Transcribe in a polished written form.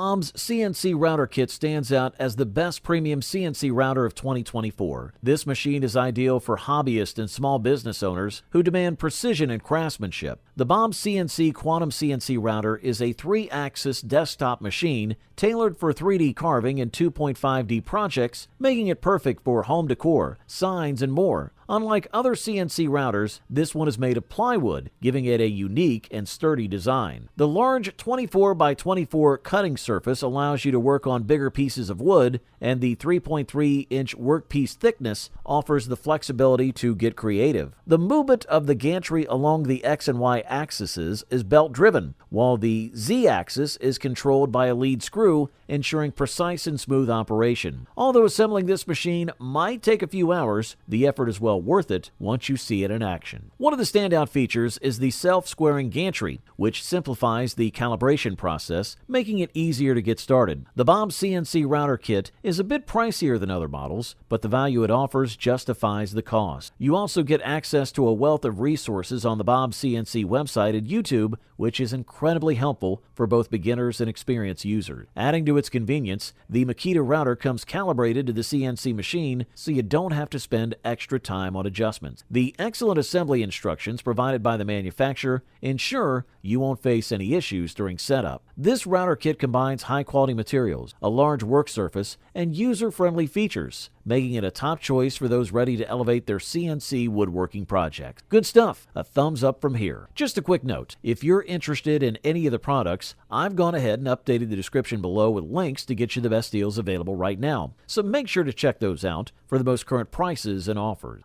Bomb's CNC Router Kit stands out as the best premium CNC router of 2024. This machine is ideal for hobbyists and small business owners who demand precision and craftsmanship. The Bomb CNC Quantum CNC Router is a 3-axis desktop machine tailored for 3D carving and 2.5D projects, making it perfect for home decor, signs, and more. Unlike other CNC routers, this one is made of plywood, giving it a unique and sturdy design. The large 24 by 24 cutting surface allows you to work on bigger pieces of wood, and the 3.3-inch workpiece thickness offers the flexibility to get creative. The movement of the gantry along the X and Y axes is belt-driven, while the Z-axis is controlled by a lead screw, ensuring precise and smooth operation. Although assembling this machine might take a few hours, the effort is well worth it once you see it in action. One of the standout features is the self-squaring gantry, which simplifies the calibration process, making it easier to get started. The Bob CNC Router Kit is a bit pricier than other models, but the value it offers justifies the cost. You also get access to a wealth of resources on the Bob CNC website and YouTube, which is incredibly helpful for both beginners and experienced users. Adding to its convenience, the Makita router comes calibrated to the CNC machine, so you don't have to spend extra time on adjustments. The excellent assembly instructions provided by the manufacturer ensure you won't face any issues during setup. This router kit combines high-quality materials, a large work surface, and user-friendly features, making it a top choice for those ready to elevate their CNC woodworking projects. Good stuff. A thumbs up from here. Just a quick note, if you're interested in any of the products, I've gone ahead and updated the description below with links to get you the best deals available right now. So make sure to check those out for the most current prices and offers.